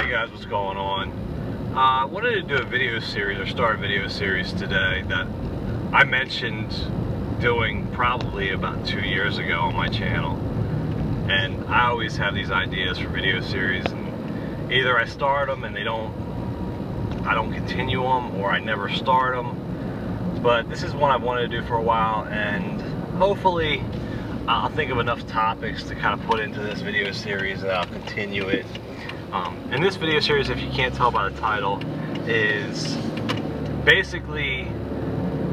Hey guys, what's going on? I wanted to do a video series, or start a video series today that I mentioned doing probably about 2 years ago on my channel. And I always have these ideas for video series, and either I start them and I don't continue them, or I never start them. But this is one I've wanted to do for a while, and hopefully I'll think of enough topics to kind of put into this video series and I'll continue it. And this video series, if you can't tell by the title, is basically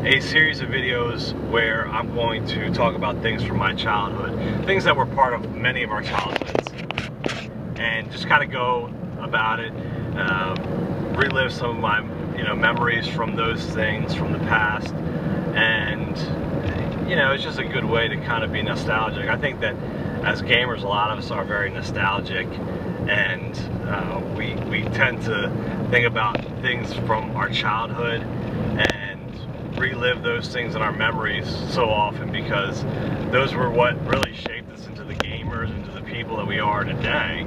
a series of videos where I'm going to talk about things from my childhood, things that were part of many of our childhoods, and just kind of go about it, relive some of my memories from those things from the past. And it's just a good way to kind of be nostalgic. I think that as gamers, a lot of us are very nostalgic, and we tend to think about things from our childhood and relive those things in our memories so often, because those were what really shaped us into the gamers, into the people that we are today.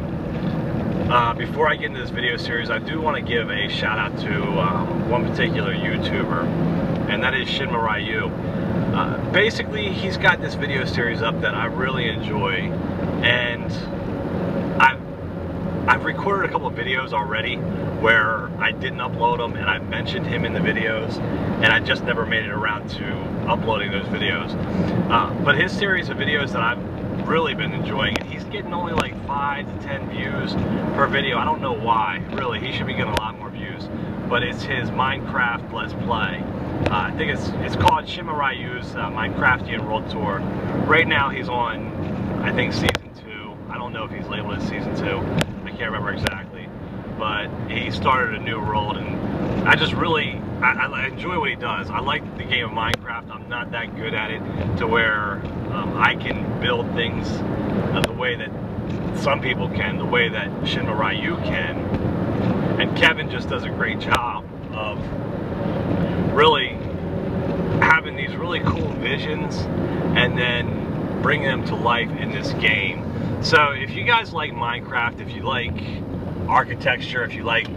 Before I get into this video series, I do want to give a shout out to one particular YouTuber, and that is ShinmaRyuu. Basically, he's got this video series up that I really enjoy, and I've recorded a couple of videos already where I didn't upload them, and I mentioned him in the videos, and I just never made it around to uploading those videos. But his series of videos that I've really been enjoying, and he's getting only like 5 to 10 views per video. I don't know why, really. He should be getting a lot more views. But it's his Minecraft Let's Play. I think it's called ShinmaRyuu's Minecraftian World Tour. Right now he's on, I think, season 2. I don't know if he's labeled as season 2. I can't remember exactly. But he started a new world, and I just really, I enjoy what he does. I like the game of Minecraft. I'm not that good at it to where I can build things the way that some people can, the way that ShinmaRyuu can. And Kevin just does a great job of really having these really cool visions and then bringing them to life in this game. So if you guys like Minecraft, if you like architecture, if you like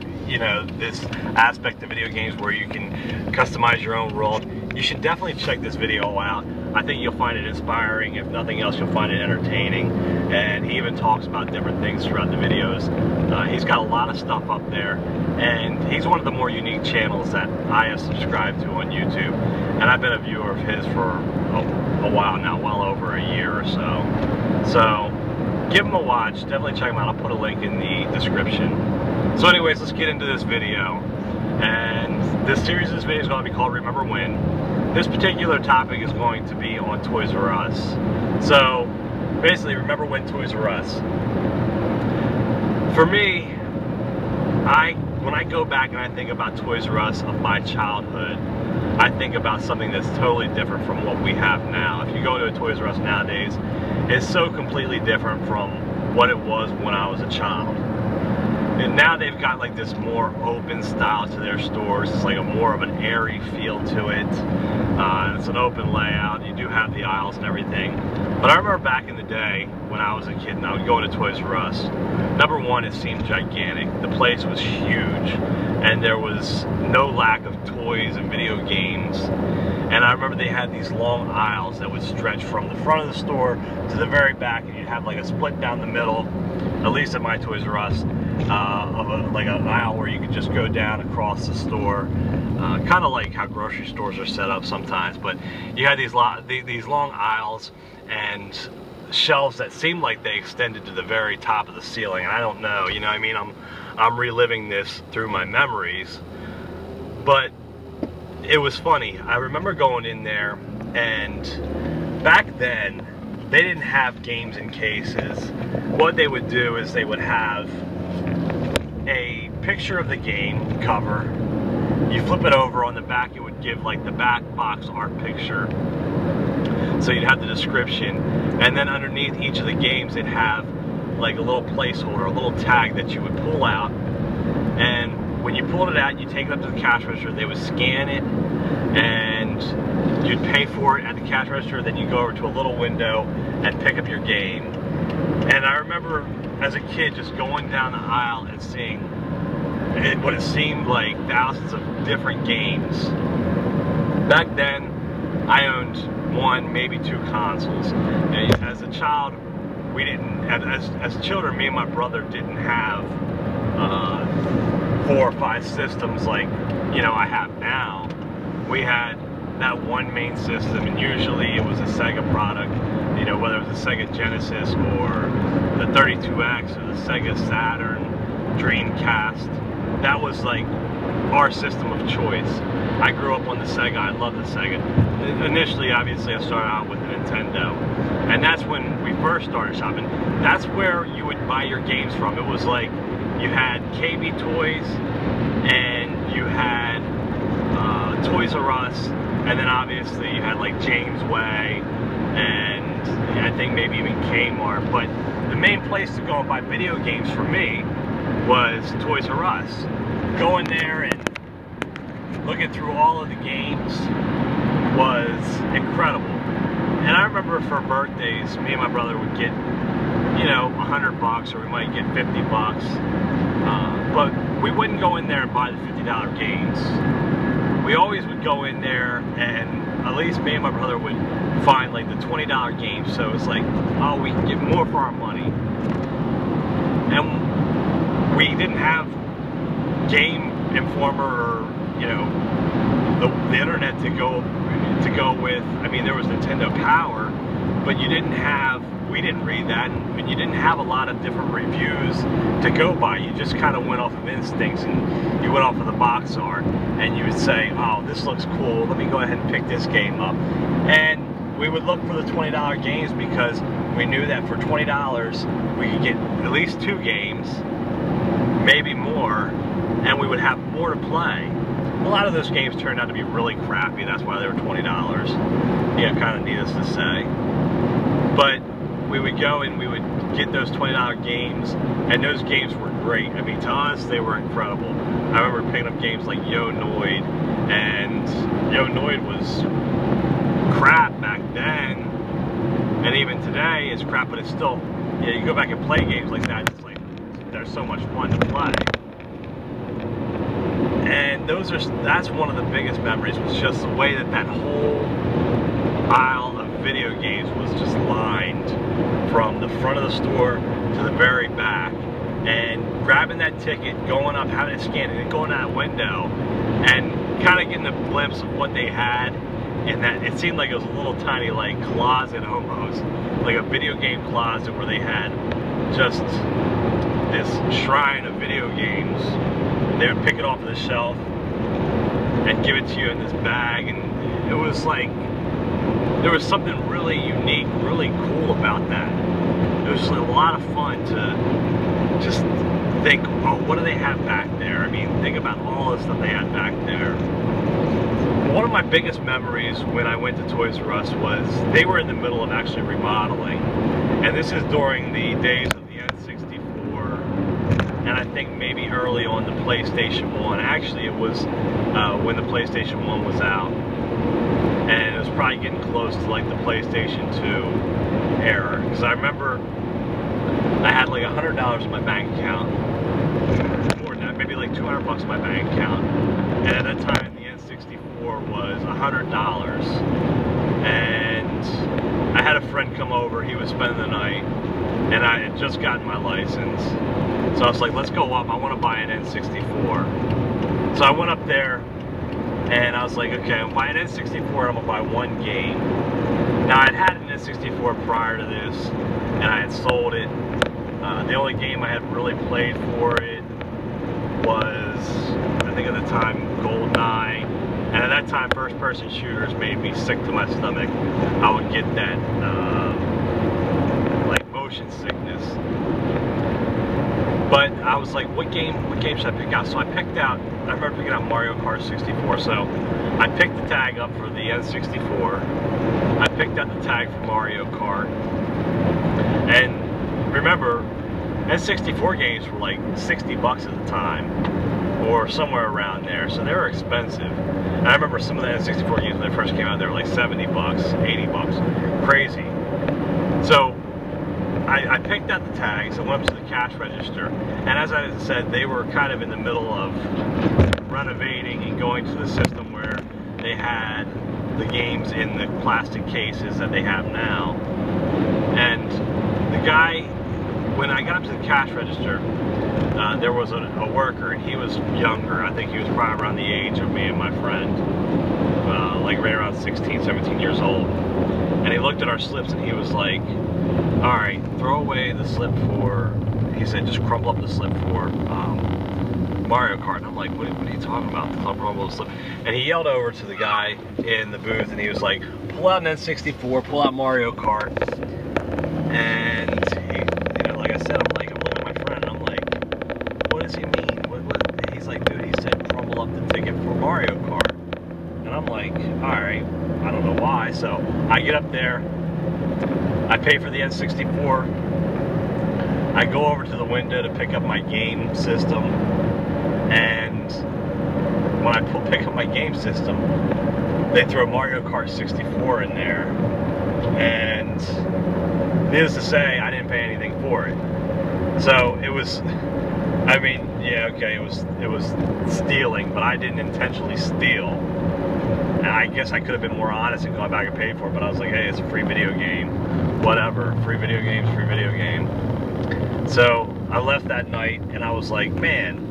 this aspect of video games where you can customize your own world, you should definitely check this video out. I think you'll find it inspiring. If nothing else, you'll find it entertaining. And he even talks about different things throughout the videos. He's got a lot of stuff up there, and he's one of the more unique channels that I have subscribed to on YouTube. And I've been a viewer of his for a while now, well over a year or so. So give him a watch. Definitely check him out. I'll put a link in the description. So anyways, let's get into this video. And this series of this video is going to be called Remember When. This particular topic is going to be on Toys R Us. So basically, remember when Toys R Us. For me, when I go back and I think about Toys R Us of my childhood, I think about something that's totally different from what we have now. If you go to a Toys R Us nowadays, it's so completely different from what it was when I was a child. And now they've got like this more open style to their stores. It's like a more of an airy feel to it. It's an open layout. You do have the aisles and everything. But I remember back in the day when I was a kid and I would go into Toys R Us. Number one, it seemed gigantic. The place was huge, and there was no lack of toys and video games. And I remember they had these long aisles that would stretch from the front of the store to the very back, and you'd have like a split down the middle, at least at my Toys R Us, like an aisle where you could just go down across the store, kind of like how grocery stores are set up sometimes. But you had these long aisles and shelves that seemed like they extended to the very top of the ceiling. And I don't know, what I mean? I'm reliving this through my memories, but it was funny. I remember going in there, and back then they didn't have games in cases. What they would do is they would have a picture of the game cover. You flip it over, on the back it would give like the back box art picture. So you'd have the description, and then underneath each of the games it'd have like a little placeholder, a little tag that you would pull out. And when you pulled it out, you take it up to the cash register, they would scan it, and you'd pay for it at the cash register. Then you go over to a little window and pick up your game. And I remember as a kid, just going down the aisle and seeing what it seemed like thousands of different games. Back then, I owned one, maybe two consoles. And as a child, we didn't, as children, me and my brother didn't have 4 or 5 systems like, you know, I have now. We had that one main system, and usually it was a Sega product, you know, whether it was a Sega Genesis or the 32X or the Sega Saturn, Dreamcast. That was like our system of choice. I grew up on the Sega. I love the Sega. Initially, obviously, I started out with the Nintendo, and that's when we first started shopping. That's where you would buy your games from. It was like you had KB Toys, and you had Toys R Us, and then obviously you had like James Way, and I think maybe even Kmart. But the main place to go and buy video games for me was Toys R Us. Going there and looking through all of the games was incredible. And I remember for birthdays, me and my brother would get, you know, $100, or we might get $50. But we wouldn't go in there and buy the $50 games. We always would go in there, and at least me and my brother would find like the $20 games. So it's like, oh, we can get more for our money. And we didn't have Game Informer or, you know, the internet to go with. I mean, there was Nintendo Power, but you didn't have, we didn't read that, and you didn't have a lot of different reviews to go by. You just kind of went off of instincts, and you went off of the box art, and you would say, oh, this looks cool, let me go ahead and pick this game up. And we would look for the $20 games because we knew that for $20 we could get at least 2 games, maybe more, and we would have more to play. A lot of those games turned out to be really crappy. That's why they were $20. Yeah, kind of needless to say. But we would go and we would get those $20 games, and those games were great. I mean, to us, they were incredible. I remember picking up games like Yo Noid, and Yo Noid was crap back then, and even today it's crap, but it's still, yeah, you go back and play games like that, it's like, they're so much fun to play. And that's one of the biggest memories, was just the way that that whole aisle of video games was just lined from the front of the store to the very back, and grabbing that ticket, going up, having it scanned, and then going out that window and kind of getting a glimpse of what they had. And that it seemed like it was a little tiny like closet, almost like a video game closet, where they had just this shrine of video games. They would pick it off the shelf and give it to you in this bag, and it was like, there was something really unique, really cool about that. It was just a lot of fun to just think, oh, what do they have back there? I mean, think about all the stuff they had back there. One of my biggest memories when I went to Toys R Us was they were in the middle of actually remodeling, and this is during the days of the N64, and I think maybe early on the PlayStation 1. Actually, it was when the PlayStation 1 was out, and it was probably getting close to like the PlayStation 2 era, because I remember I had like $100 in my bank account, more than that, maybe like $200 in my bank account, and at that time the N64 was $100, and I had a friend come over. He was spending the night, and I had just gotten my license, so I was like, let's go up, I want to buy an N64. So I went up there, and I was like, okay, I'm buying an N64, I'm going to buy one game. Now, I'd had an N64 prior to this, and I had sold it. The only game I had really played for it was, I think at the time, GoldenEye. And at that time, first-person shooters made me sick to my stomach. I would get that, like, motion sickness. But I was like, what game should I pick out? So I remember picking out Mario Kart 64. So I picked the tag up for the N64. I picked out the tag for Mario Kart. And remember, N64 games were like $60 at the time, or somewhere around there, so they were expensive. And I remember some of the N64 games when they first came out, they were like $70, $80, crazy. So I picked out the tags and went up to the cash register, and as I said, they were kind of in the middle of renovating and going to the system where they had the games in the plastic cases that they have now. And the guy, when I got up to the cash register, there was a worker, and he was younger. I think he was probably around the age of me and my friend, like right around 16, 17 years old. And he looked at our slips and he was like, all right, throw away the slip for, he said, just crumble up the slip for Mario Kart. And I'm like, what are you talking about? Crumble the slip. And he yelled over to the guy in the booth and he was like, pull out an N64, pull out Mario Kart. And he, you know, like I said, I'm looking at my friend and I'm like, what does he mean? What? He's like, dude, he said crumble up the ticket for Mario Kart. And I'm like, all right, I don't know why. So I get up there, I pay for the N64, I go over to the window to pick up my game system, and when I pick up my game system, they throw Mario Kart 64 in there, and needless to say, I didn't pay anything for it. So it was, I mean, yeah, okay, it was stealing, but I didn't intentionally steal. And I guess I could have been more honest and gone back and paid for it, but I was like, hey, it's a free video game, whatever, free video game. So I left that night and I was like, man,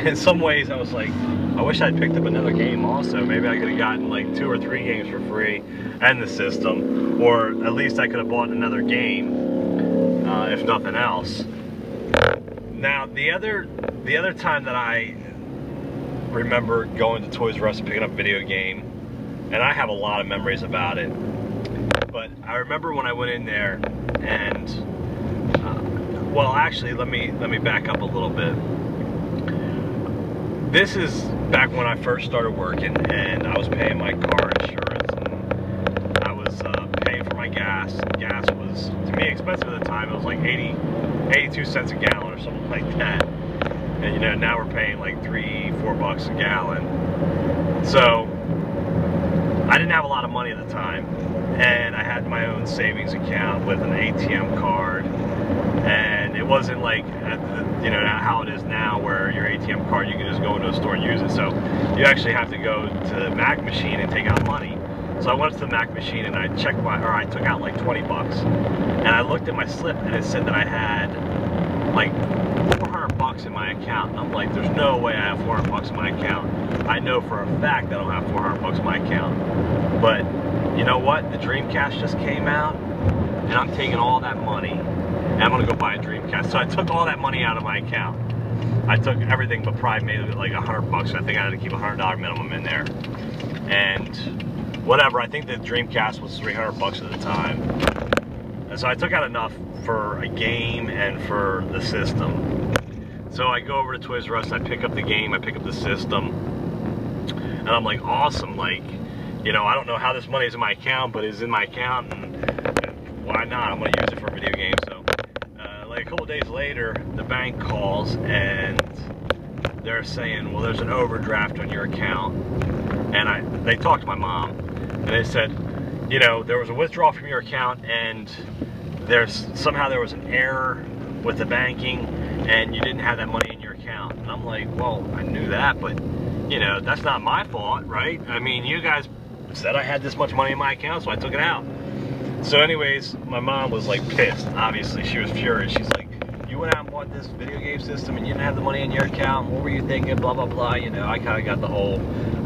in some ways I was like, I wish I'd picked up another game also. Maybe I could have gotten like 2 or 3 games for free and the system, or at least I could have bought another game, if nothing else. Now the other time that I remember going to Toys R Us and picking up a video game, and I have a lot of memories about it, but I remember when I went in there and well, actually, let me back up a little bit. This is back when I first started working, and I was paying my car insurance, and I was paying for my gas. Gas was, to me, expensive at the time. It was like 82 cents a gallon or something like that. And you know, now we're paying like $3-4 bucks a gallon. So I didn't have a lot of money at the time, and I had my own savings account with an ATM card. And it wasn't like, you know, how it is now where your ATM card, you can just go into a store and use it. So you actually have to go to the Mac machine and take out money. So I went to the Mac machine and I I took out like 20 bucks. And I looked at my slip and it said that I had like 400 bucks in my account. And I'm like, there's no way I have 400 bucks in my account. I know for a fact that I don't have 400 bucks in my account. But you know what? The Dreamcast just came out, and I'm taking all that money, and I'm gonna go buy a Dreamcast. So I took all that money out of my account. I took everything but probably made like 100 bucks. I think I had to keep a $100 minimum in there. And whatever, I think the Dreamcast was 300 bucks at the time. And so I took out enough for a game and for the system. So I go over to Toys R Us, I pick up the game, I pick up the system, and I'm like, awesome, like, you know, I don't know how this money is in my account, but it's in my account, and why not? I'm gonna use it for a video game. So like a couple days later, the bank calls and they're saying, well, there's an overdraft on your account. And they talked to my mom, and they said, you know, there was a withdrawal from your account, and somehow there was an error with the banking, and you didn't have that money in your account. And I'm like, well, I knew that, but you know, that's not my fault, right? I mean, you guys said I had this much money in my account, so I took it out. So anyways, my mom was like pissed. Obviously, she was furious. She's like, you went out and bought this video game system and you didn't have the money in your account. What were you thinking? Blah, blah, blah. You know, I kind of got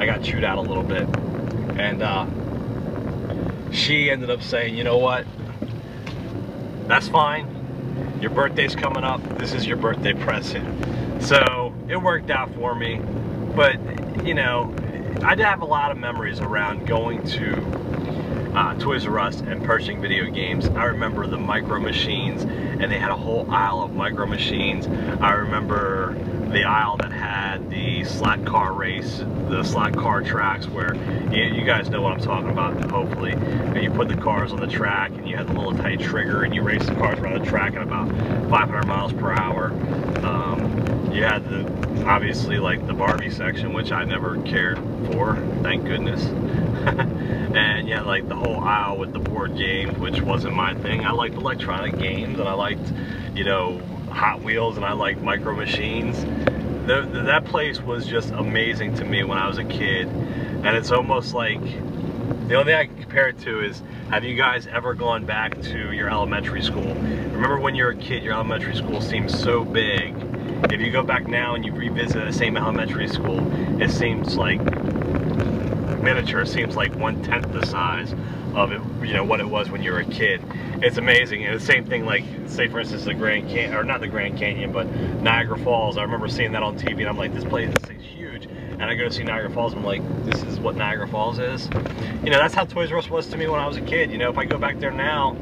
I got chewed out a little bit. And she ended up saying, you know what? That's fine. Your birthday's coming up. This is your birthday present. So it worked out for me. But, you know, I did have a lot of memories around going to Toys R Us and purchasing video games. I remember the micro machines, and they had a whole aisle of micro machines. I remember the aisle that had the slot car race, the slot car tracks, where you guys know what I'm talking about, hopefully. And you put the cars on the track, and you had the little tight trigger, and you race the cars around the track at about 500 miles per hour. You had obviously like the Barbie section, which I never cared for, thank goodness. and you had like the whole aisle with the board games, which wasn't my thing. I liked electronic games, and I liked, you know, Hot Wheels, and I liked Micro Machines. That place was just amazing to me when I was a kid, and it's almost like, the only thing I can compare it to is, have you guys ever gone back to your elementary school? Remember when you were a kid, your elementary school seems so big. If you go back now and you revisit the same elementary school, it seems like miniature. It seems like 1/10 the size of it, you know, what it was when you were a kid. It's amazing. And the same thing, like, say for instance, the Grand Canyon, or not the Grand Canyon, but Niagara Falls. I remember seeing that on TV, and I'm like, this thing's huge. And I go to see Niagara Falls, and I'm like, this is what Niagara Falls is? You know, that's how Toys R Us was to me when I was a kid. You know, if I go back there now,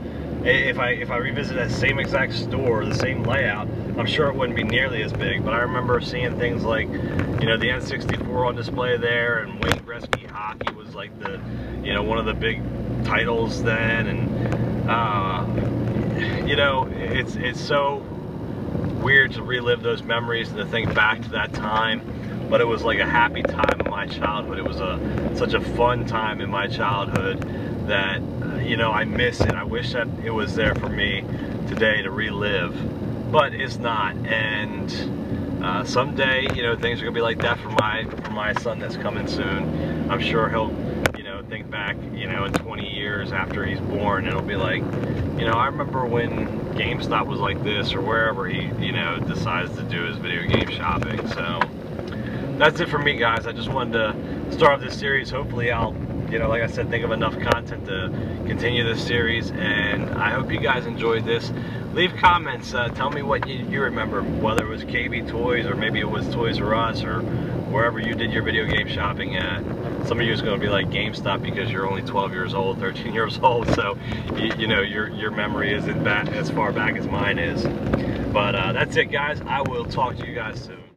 if I revisit that same exact store, the same layout, I'm sure it wouldn't be nearly as big. But I remember seeing things like, you know, the N64 on display there, and Wayne Gretzky hockey was like the, you know, one of the big titles then. And you know, it's so weird to relive those memories and to think back to that time. But it was like a happy time in my childhood. It was such a fun time in my childhood that, you know, I miss it. I wish that it was there for me today to relive, but it's not. And someday, you know, things are gonna be like that for my son that's coming soon. I'm sure he'll, you know, think back, you know, in 20 years after he's born, and it'll be like, you know, I remember when GameStop was like this, or wherever he, you know, decides to do his video game shopping. So that's it for me, guys. I just wanted to start off this series. Hopefully I'll, you know, like I said, think of enough content to continue this series, and I hope you guys enjoyed this. Leave comments, tell me what you remember, whether it was KB Toys, or maybe it was Toys R Us, or wherever you did your video game shopping at. Some of you is going to be like GameStop because you're only 12 years old, 13 years old, so you know, your memory isn't as far back as mine is. But that's it, guys. I will talk to you guys soon.